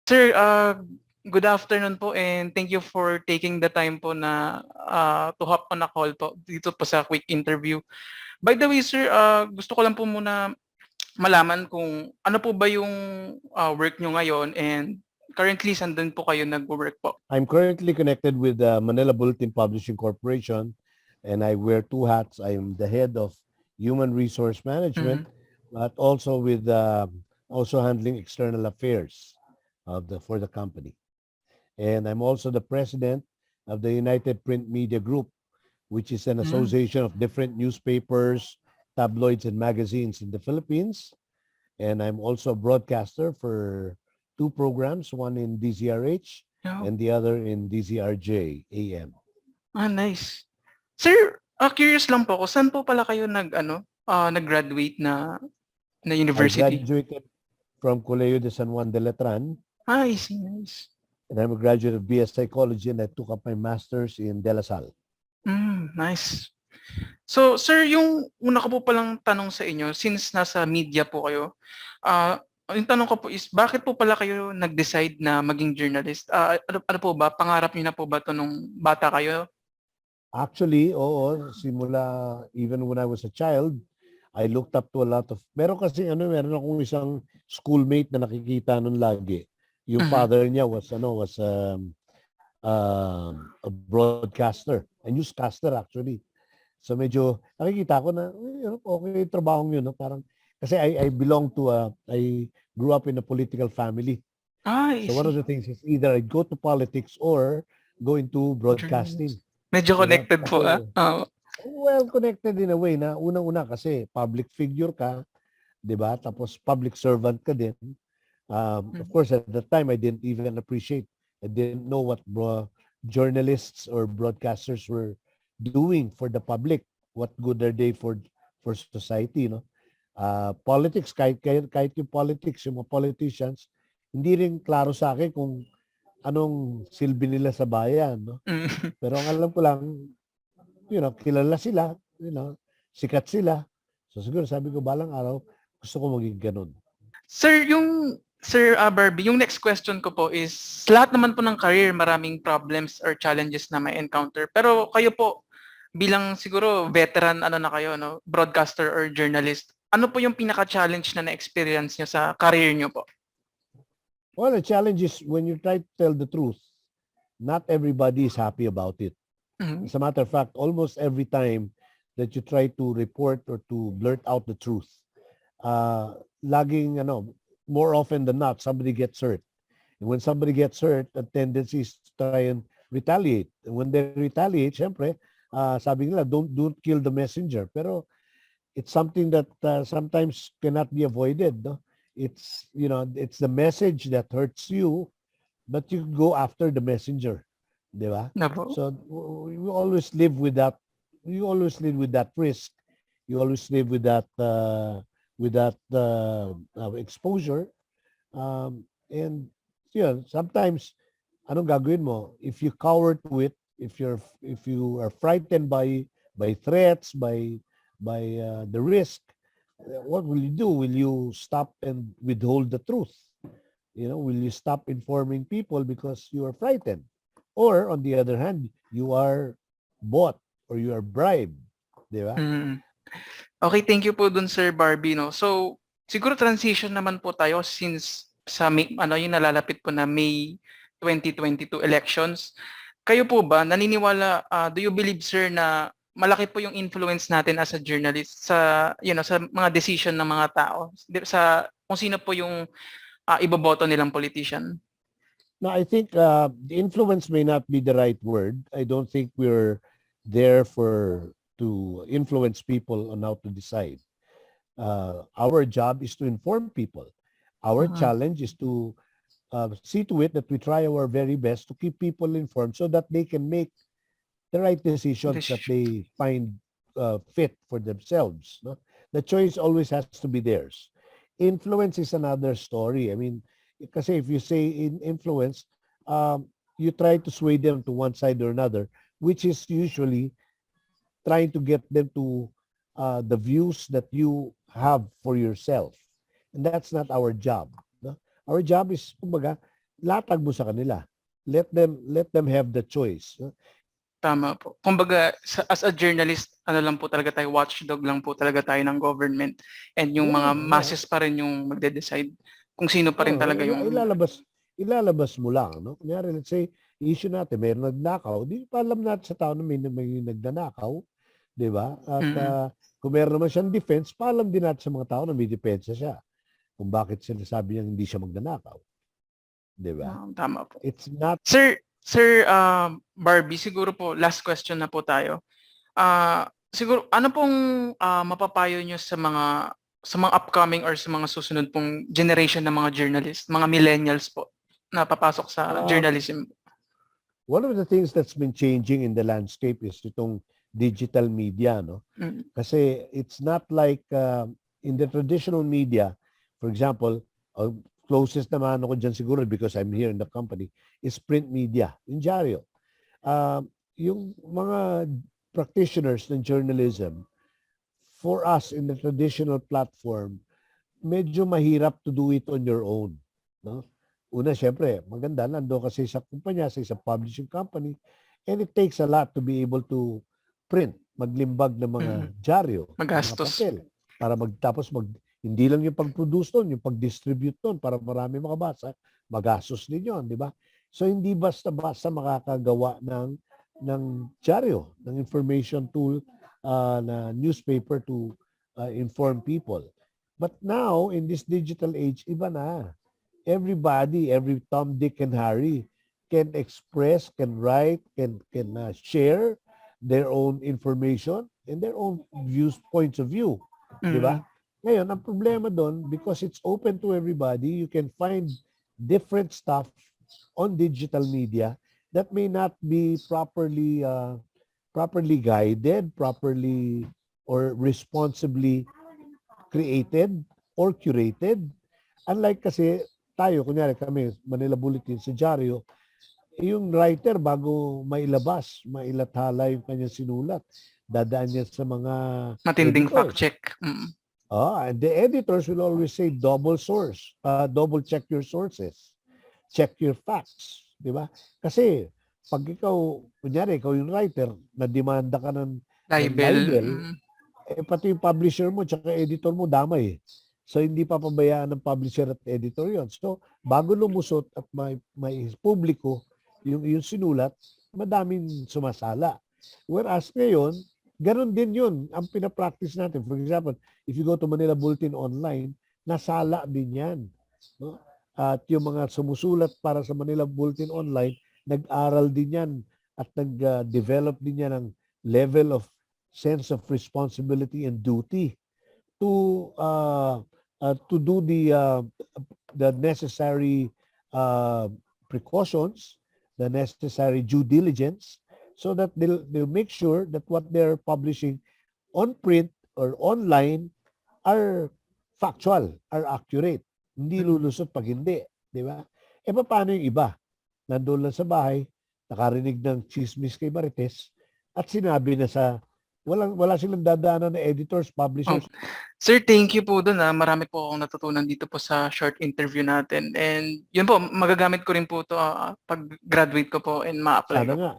Sir, good afternoon po and thank you for taking the time po na to hop on a call po dito po sa quick interview. By the way, sir, gusto ko lang po muna malaman kung ano po ba yung work nyo ngayon and currently saan din po kayo nag-work po? I'm currently connected with the Manila Bulletin Publishing Corporation, and I wear two hats. I'm the head of Human Resource Management, Mhm. but also with also handling external affairs for the company. And I'm also the president of the United Print Media Group, which is an Mm. association of different newspapers, tabloids, and magazines in the Philippines. And I'm also a broadcaster for two programs, one in DZRH Oh, and the other in DZRJ AM. nice. Sir, curious lang po ako, saan po pala kayo nag-graduate na I university? graduated from Colegio de San Juan de Letran, I see, nice. and I'm a graduate of BS Psychology, and I took up my master's in De La Salle. Nice. So, sir, yung una ko po palang tanong sa inyo, since nasa media po kayo, yung tanong ko po is, bakit po pala kayo nag-decide na maging journalist? Ano po ba, pangarap niyo na po ba ito nung bata kayo? Actually, oo, simula even when I was a child, I looked up to a lot of, meron kasi meron akong isang schoolmate na nakikita nun lagi. Yung Mhm. father niya was a broadcaster, a newscaster actually. So medyo nakikita ko na okay yung trabahong yun, no? Parang kasi I belong to I grew up in a political family. I So one of see. the things is either I'd go to politics or go into broadcasting. Journalist. Medyo Diba? connected po, Kasi Oo. well connected in a way na unang-una kasi public figure ka, 'di ba? Tapos public servant ka din. Of Mhm. course, at that time, I didn't even appreciate. I didn't know what journalists or broadcasters were doing for the public. What good are they for society, no? Politics, kahit yung politics, yung mga politicians, hindi rin klaro sa akin kung anong silbi nila sa bayan, no? Mm. Pero ang alam ko lang, kilala sila, sikat sila. So siguro sabi ko, balang araw, gusto ko maging ganun. Sir Barbie, yung next question ko po is, sa lahat naman po ng career, maraming problems or challenges na may encounter. Pero kayo po, bilang siguro veteran na kayo, no, broadcaster or journalist, ano po yung pinaka-challenge na na-experience nyo sa career nyo po? Well, the challenge is when you try to tell the truth, not everybody is happy about it. Mhm. As a matter of fact, almost every time that you try to report or to blurt out the truth, laging, more often than not, somebody gets hurt. And when somebody gets hurt, the tendency is to try and retaliate. And when they retaliate, syempre, sabi nila, don't kill the messenger. Pero it's something that sometimes cannot be avoided. No? It's the message that hurts you, but you go after the messenger, di ba? Na po? So you always live with that. You always live with that risk. You always live with that exposure. And sometimes anong gagawin mo? If you cower to it, if you are frightened by threats, by the risk, what will you do? Will you stop and withhold the truth? Will you stop informing people because you are frightened? Or on the other hand, you are bought or you are bribed, di ba? Mm. Okay, thank you po dun Sir Barbie, no. So, siguro transition naman po tayo since sa May, yung nalalapit po na May 2022 elections. Kayo po ba naniniwala, do you believe sir na malaki po yung influence natin as a journalist sa sa mga decision ng mga tao, sa kung sino po yung iboboto nilang politician? Now, I think the influence may not be the right word. I don't think we're there to influence people on how to decide. Our job is to inform people. Our Mhm. challenge is to see to it that we try our very best to keep people informed so that they can make the right decisions that Decision. they find fit for themselves. No? The choice always has to be theirs. Influence is another story. I mean, kasi if you say in influence, you try to sway them to one side or another, which is usually trying to get them to the views that you have for yourself. And that's not our job. No? Our job is, kumbaga, latag mo sa kanila. Let them have the choice. Tama po. Kumbaga, as a journalist, ano lang po talaga tayo, watchdog lang po talaga tayo ng government, and yung Yeah, mga yeah. masses pa rin yung magde-decide kung sino pa rin Oh, talaga yung ilalabas mo lang, no? Kunyari, let's say, issue natin, mayroon nagnakaw, di pa alam natin sa tao na may nagnanakaw, di ba? At mm, kung meron naman siyang defense, paalam din natin sa mga tao na may depensa siya kung bakit sinasabi niya hindi siya magnanakaw, di ba? tama po. It's not Sir Barbie, siguro po last question na po tayo. Siguro ano pong mapapayo nyo sa mga upcoming or sa mga susunod pong generation ng mga journalist, mga millennials po na papasok sa uh, journalism? one of the things that's been changing in the landscape is itong digital media, no? Mm, Kasi it's not like in the traditional media, for example, closest naman ako dyan siguro because I'm here in the company, is print media, yung dyaryo. Yung mga practitioners ng journalism, for us in the traditional platform, medyo mahirap to do it on your own. No? Una, syempre, maganda, nando kasi sa kumpanya, sa isang publishing company, and it takes a lot to be able to print, maglimbag ng mga mm, dyaryo, mga magastos. papel, para hindi lang yung pag-produce doon, yung pag-distribute doon para marami makabasa, magastos din yun, di ba? So, hindi basta-basta makakagawa ng dyaryo, ng information tool na newspaper to inform people. But now, in this digital age, iba na. Everybody, every Tom, Dick, and Harry can express, can write, can share their own information and their own points of view. Di ba? Mm, Ngayon, ang problema doon, because it's open to everybody, you can find different stuff on digital media that may not be properly guided, properly or responsibly created or curated. Unlike kasi tayo, kunyari kami, Manila Bulletin sa dyaryo, yung writer bago mailathala yung kanyang sinulat, dadaan niya sa mga matinding fact editors. check. Mm, And the editors will always say double check your sources, check your facts, di ba? Kasi pag kunyari, ikaw yung writer, na demanda ka ng libel. libel, pati yung publisher mo tsaka editor mo damay. So, hindi pa pabayaan ng publisher at editor yon. So, bago lumusot at may publiko yung sinulat, madaming sumasala. Whereas ngayon, ganun din yun ang pinapractice natin. For example, if you go to Manila Bulletin online, nasala din yan. No? At yung mga sumusulat para sa Manila Bulletin online, nag-aral din yan at nag-develop din yan ng level of sense of responsibility and duty to do the necessary precautions, the necessary due diligence, so that they'll make sure that what they're publishing on print or online are factual, are accurate. Hindi lulusot pag hindi, di ba? Paano yung iba? Nandun lang sa bahay, nakarinig ng chismis kay Marites, at sinabi na wala silang dadaanan na editors, publishers. Sir, thank you po dun. Marami po akong natutunan dito po sa short interview natin. And yun po, magagamit ko rin po to pag graduate ko po and ma-apply Sana ko. nga.